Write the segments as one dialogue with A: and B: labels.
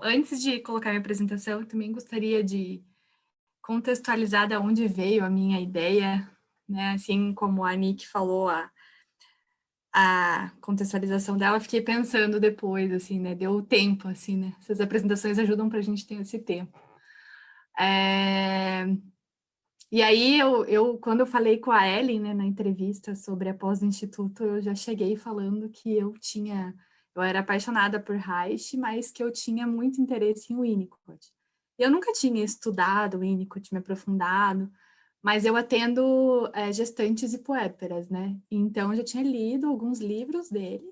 A: Antes de colocar minha apresentação, eu também gostaria de contextualizar de onde veio a minha ideia, né? Assim como a Nick falou, a contextualização dela, eu fiquei pensando depois, assim, né? Deu tempo, assim, né? Essas apresentações ajudam para a gente ter esse tempo. E aí, quando eu falei com a Ellen, né, na entrevista sobre a pós do Instituto, eu já cheguei falando que eu era apaixonada por Reich, mas que eu tinha muito interesse em Winnicott. Eu nunca tinha estudado Winnicott, me aprofundado, mas eu atendo gestantes e puérperas, né? Então, eu já tinha lido alguns livros dele,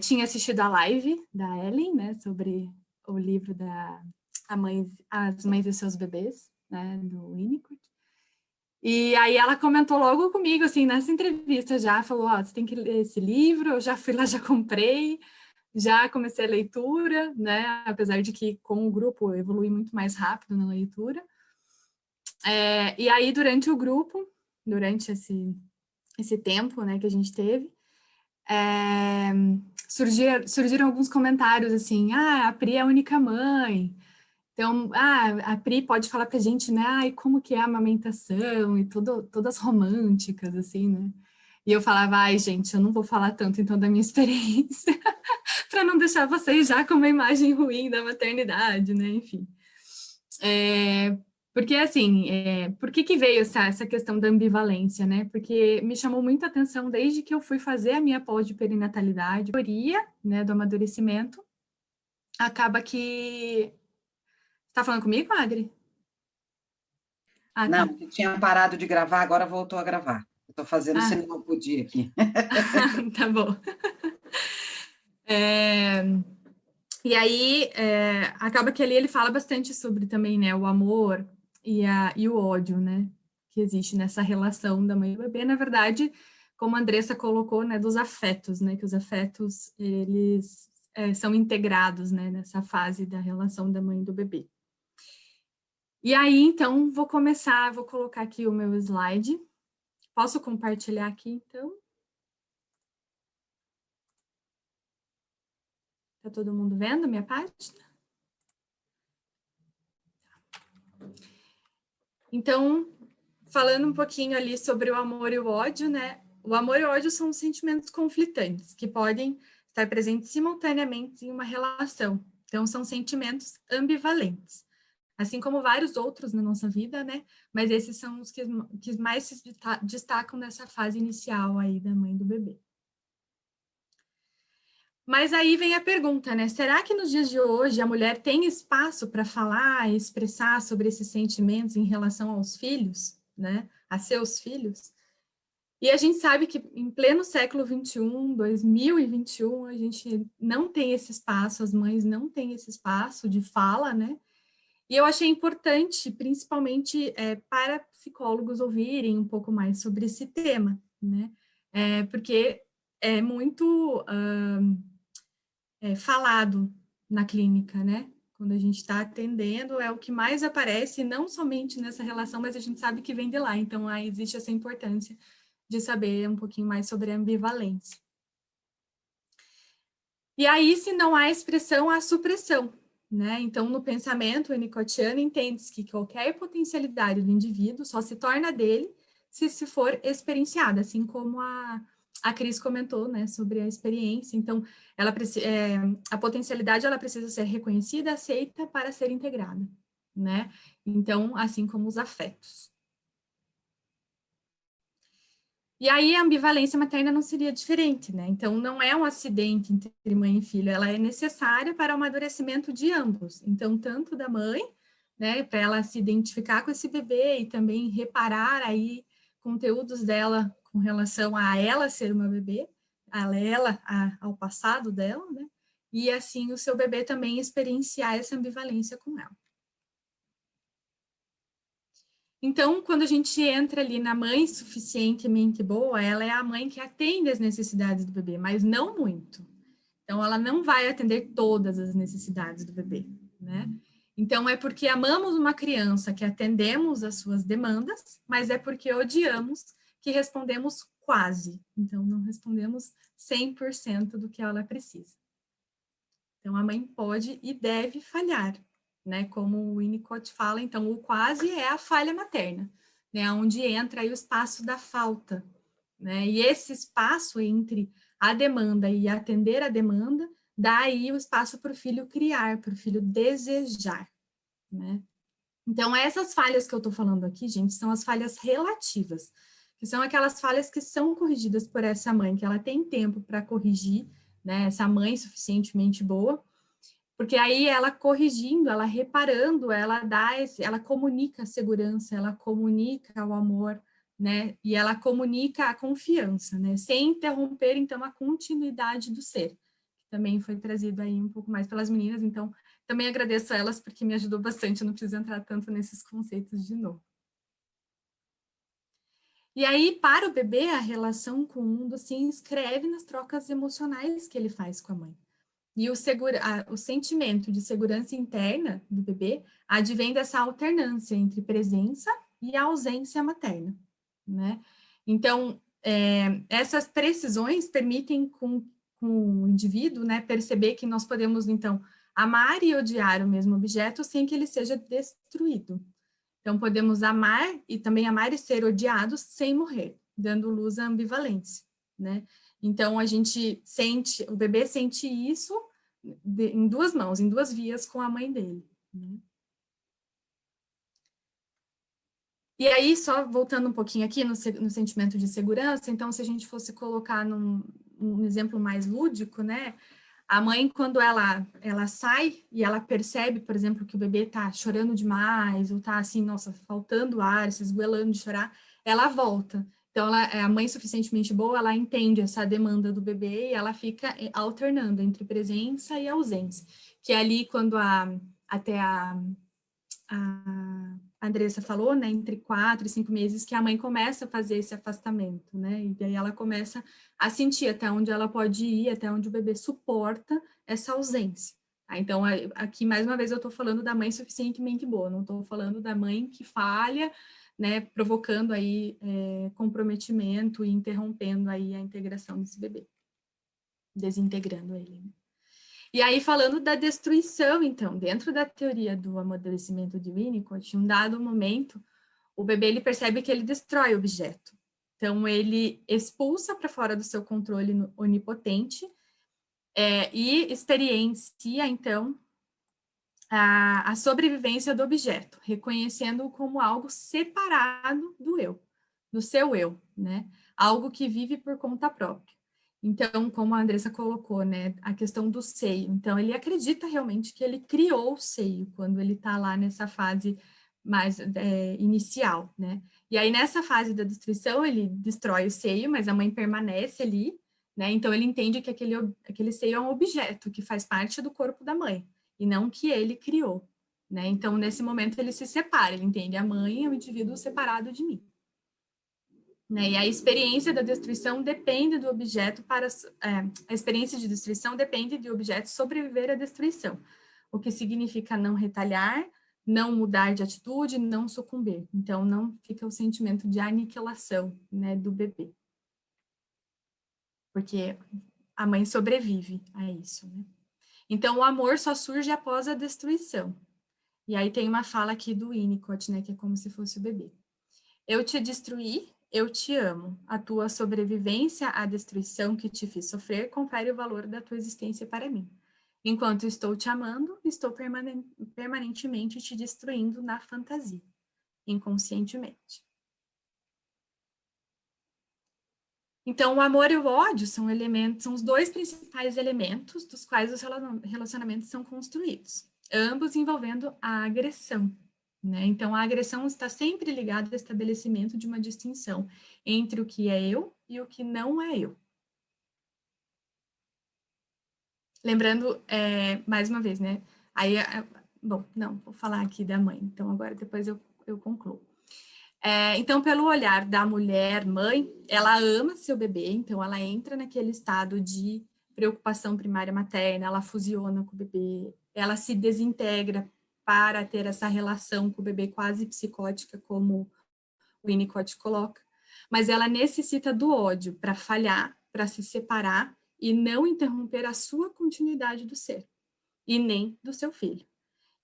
A: tinha assistido a live da Ellen, né, sobre o livro As Mães e Seus Bebês, né, do Winnicott. E aí ela comentou logo comigo, assim, nessa entrevista já, falou, você tem que ler esse livro, eu já fui lá, já comprei, já comecei a leitura, né, apesar de que com o grupo eu evolui muito mais rápido na leitura. E aí durante o grupo, durante esse tempo, né, que a gente teve, surgiram alguns comentários, assim, a Pri é a única mãe, então, a Pri pode falar pra gente, né, como que é a amamentação e todas românticas, assim, né? E eu falava, gente, eu não vou falar tanto, então, da minha experiência, para não deixar vocês já com uma imagem ruim da maternidade, né? Enfim. Porque, assim, por que veio essa questão da ambivalência, né? Porque me chamou muita atenção desde que eu fui fazer a minha pós de perinatalidade, a teoria, né, do amadurecimento, acaba que... Tá falando comigo, Adri?
B: Não,
A: Tá.
B: tinha parado de gravar, agora voltou a gravar. Estou fazendo se não podia aqui.
A: Tá bom. E aí, acaba que ali ele fala bastante sobre também, né, o amor e o ódio, né, que existe nessa relação da mãe e do bebê. Na verdade, como a Andressa colocou, né, dos afetos, né, que os afetos, eles são integrados, né, nessa fase da relação da mãe e do bebê. E aí, então, vou colocar aqui o meu slide. Posso compartilhar aqui, então? Tá todo mundo vendo a minha página? Então, falando um pouquinho ali sobre o amor e o ódio, né? O amor e o ódio são sentimentos conflitantes que podem estar presentes simultaneamente em uma relação. Então, são sentimentos ambivalentes, assim como vários outros na nossa vida, né? Mas esses são os que mais se destacam nessa fase inicial aí da mãe e do bebê. Mas aí vem a pergunta, né? Será que nos dias de hoje a mulher tem espaço para falar e expressar sobre esses sentimentos em relação aos filhos, né? A seus filhos? E a gente sabe que em pleno século XXI, 2021, a gente não tem esse espaço, as mães não têm esse espaço de fala, né? E eu achei importante, principalmente para psicólogos ouvirem um pouco mais sobre esse tema, né? Porque é muito falado na clínica, né? Quando a gente está atendendo, é o que mais aparece, não somente nessa relação, mas a gente sabe que vem de lá. Então, aí existe essa importância de saber um pouquinho mais sobre a ambivalência. E aí, se não há expressão, há supressão, né? Então, no pensamento winnicottiano, entende-se que qualquer potencialidade do indivíduo só se torna dele se for experienciada, assim como a Cris comentou, né, sobre a experiência. Então, a potencialidade ela precisa ser reconhecida, aceita para ser integrada, né? Então, assim como os afetos. E aí a ambivalência materna não seria diferente, né? Então, não é um acidente entre mãe e filho, ela é necessária para o amadurecimento de ambos. Então, tanto da mãe, né, para ela se identificar com esse bebê e também reparar aí conteúdos dela com relação a ela ser uma bebê, ao passado dela, né? E assim o seu bebê também experienciar essa ambivalência com ela. Então, quando a gente entra ali na mãe suficientemente boa, ela é a mãe que atende as necessidades do bebê, mas não muito. Então, ela não vai atender todas as necessidades do bebê, né? Então, é porque amamos uma criança que atendemos as suas demandas, mas é porque odiamos que respondemos quase. Então, não respondemos 100% do que ela precisa. Então, a mãe pode e deve falhar, né? Como o Winnicott fala, então, o quase é a falha materna, né? Onde entra aí o espaço da falta, né? E esse espaço entre a demanda e atender a demanda, dá aí o espaço para o filho criar, para o filho desejar, né? Então, essas falhas que eu estou falando aqui, gente, são as falhas relativas, que são aquelas falhas que são corrigidas por essa mãe, que ela tem tempo para corrigir, né? Essa mãe suficientemente boa, porque aí ela corrigindo, ela reparando, ela comunica a segurança, ela comunica o amor, né? E ela comunica a confiança, né? Sem interromper, então, a continuidade do ser. Também foi trazido aí um pouco mais pelas meninas, então também agradeço a elas porque me ajudou bastante, eu não preciso entrar tanto nesses conceitos de novo. E aí, para o bebê, a relação com o mundo se inscreve nas trocas emocionais que ele faz com a mãe. E o sentimento de segurança interna do bebê advém dessa alternância entre presença e ausência materna, né? Então, essas precisões permitem com o indivíduo, né, perceber que nós podemos, então, amar e odiar o mesmo objeto sem que ele seja destruído. Então, podemos amar e também amar e ser odiados sem morrer, dando luz à ambivalência, né? Então, a gente sente, o bebê sente isso em duas mãos, em duas vias com a mãe dele, né? E aí, só voltando um pouquinho aqui no sentimento de segurança, então, se a gente fosse colocar um exemplo mais lúdico, né? A mãe, quando ela sai e ela percebe, por exemplo, que o bebê tá chorando demais, ou tá assim, nossa, faltando ar, se esgoelando de chorar, ela volta. Então, a mãe suficientemente boa, ela entende essa demanda do bebê e ela fica alternando entre presença e ausência. Que é ali, quando até a Andressa falou, né, entre 4 e 5 meses, que a mãe começa a fazer esse afastamento, né, e daí ela começa a sentir até onde ela pode ir, até onde o bebê suporta essa ausência. Tá? Então, aqui, mais uma vez, eu estou falando da mãe suficientemente boa, não estou falando da mãe que falha, né, provocando aí comprometimento e interrompendo aí a integração desse bebê, desintegrando ele, né? E aí, falando da destruição, então, dentro da teoria do amadurecimento de Winnicott, em um dado momento, o bebê ele percebe que ele destrói o objeto. Então, ele expulsa para fora do seu controle onipotente e experiencia, então, a sobrevivência do objeto, reconhecendo-o como algo separado do seu eu, né? Algo que vive por conta própria. Então, como a Andressa colocou, né, a questão do seio. Então, ele acredita realmente que ele criou o seio quando ele está lá nessa fase mais inicial, né? E aí, nessa fase da destruição, ele destrói o seio, mas a mãe permanece ali, né? Então, ele entende que aquele seio é um objeto que faz parte do corpo da mãe, e não que ele criou, né? Então, nesse momento, ele se separa, ele entende a mãe é um indivíduo separado de mim. Né? E a experiência da destruição depende do objeto a experiência de destruição depende do objeto sobreviver à destruição, o que significa não retalhar, não mudar de atitude, não sucumbir. Então, não fica o sentimento de aniquilação, né, do bebê. Porque a mãe sobrevive a isso, né? Então, o amor só surge após a destruição. E aí tem uma fala aqui do Winnicott, né, que é como se fosse o bebê. Eu te destruí, eu te amo. A tua sobrevivência à destruição que te fiz sofrer confere o valor da tua existência para mim. Enquanto estou te amando, estou permanentemente te destruindo na fantasia, inconscientemente. Então, o amor e o ódio são os dois principais elementos dos quais os relacionamentos são construídos, ambos envolvendo a agressão. Né? Então, a agressão está sempre ligada ao estabelecimento de uma distinção entre o que é eu e o que não é eu. Lembrando, mais uma vez, né? Aí, bom, não, vou falar aqui da mãe, então agora depois eu concluo. Então, pelo olhar da mulher mãe, ela ama seu bebê, então ela entra naquele estado de preocupação primária materna, ela fusiona com o bebê, ela se desintegra para ter essa relação com o bebê quase psicótica, como o Winnicott coloca, mas ela necessita do ódio para falhar, para se separar e não interromper a sua continuidade do ser. e nem do seu filho.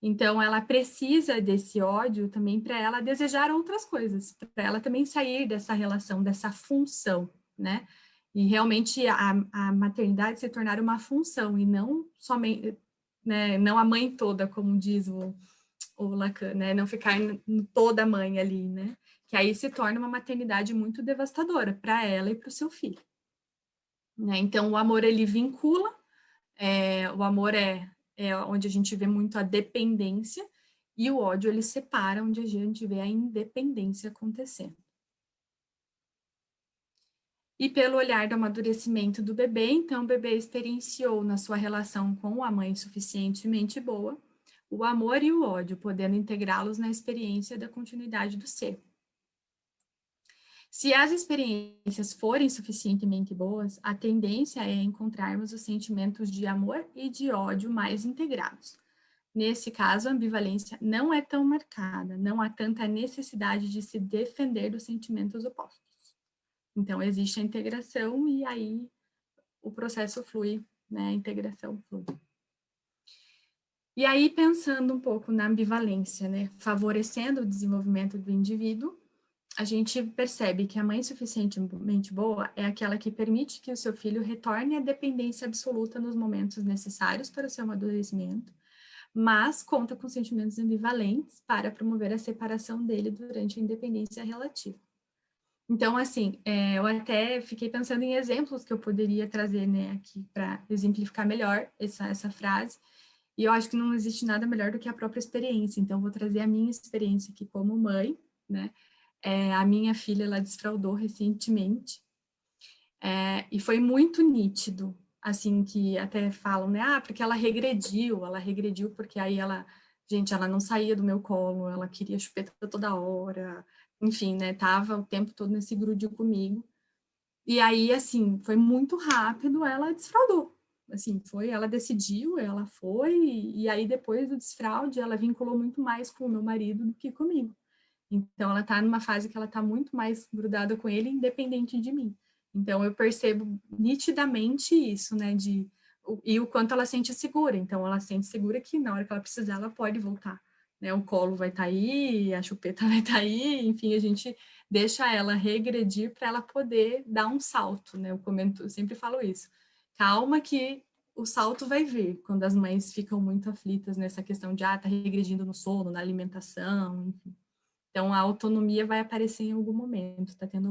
A: Então, ela precisa desse ódio também para ela desejar outras coisas, para ela também sair dessa relação, dessa função, né? E realmente a maternidade se tornar uma função e não somente, né, não a mãe toda, como diz o Lacan, né? Não ficar toda mãe ali, né? Que aí se torna uma maternidade muito devastadora para ela e para o seu filho. Né? Então, o amor, ele vincula, o amor é onde a gente vê muito a dependência, e o ódio, ele separa, onde a gente vê a independência acontecendo. E pelo olhar do amadurecimento do bebê, então o bebê experienciou na sua relação com a mãe suficientemente boa, o amor e o ódio, podendo integrá-los na experiência da continuidade do ser. Se as experiências forem suficientemente boas, a tendência é encontrarmos os sentimentos de amor e de ódio mais integrados. Nesse caso, a ambivalência não é tão marcada, não há tanta necessidade de se defender dos sentimentos opostos. Então, existe a integração e aí o processo flui, né? A integração flui. E aí, pensando um pouco na ambivalência, né? Favorecendo o desenvolvimento do indivíduo, a gente percebe que a mãe suficientemente boa é aquela que permite que o seu filho retorne à dependência absoluta nos momentos necessários para o seu amadurecimento, mas conta com sentimentos ambivalentes para promover a separação dele durante a independência relativa. Então, assim, eu até fiquei pensando em exemplos que eu poderia trazer, né, aqui para exemplificar melhor essa frase, e eu acho que não existe nada melhor do que a própria experiência, então vou trazer a minha experiência aqui como mãe, né, a minha filha, ela desfraldou recentemente, e foi muito nítido, assim, que até falam, né, porque ela regrediu porque aí gente, ela não saía do meu colo, ela queria chupeta toda hora, enfim, né, tava o tempo todo nesse grude comigo, e aí, assim, foi muito rápido, ela desfraudou, assim, ela decidiu, ela foi, e aí depois do desfraude, ela vinculou muito mais com o meu marido do que comigo. Então, ela está numa fase que ela está muito mais grudada com ele, independente de mim. Então, eu percebo nitidamente isso, né? E o quanto ela sente segura. Então, ela sente segura que na hora que ela precisar, ela pode voltar. Né? O colo vai estar aí, a chupeta vai estar aí, enfim, a gente deixa ela regredir para ela poder dar um salto, né? Eu sempre falo isso. Calma que o salto vai vir quando as mães ficam muito aflitas nessa questão de, tá regredindo no sono, na alimentação, enfim. Então, a autonomia vai aparecer em algum momento, está tendo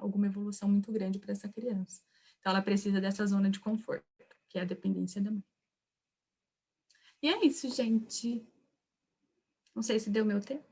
A: alguma evolução muito grande para essa criança. Então, ela precisa dessa zona de conforto, que é a dependência da mãe. E é isso, gente. Não sei se deu meu tempo.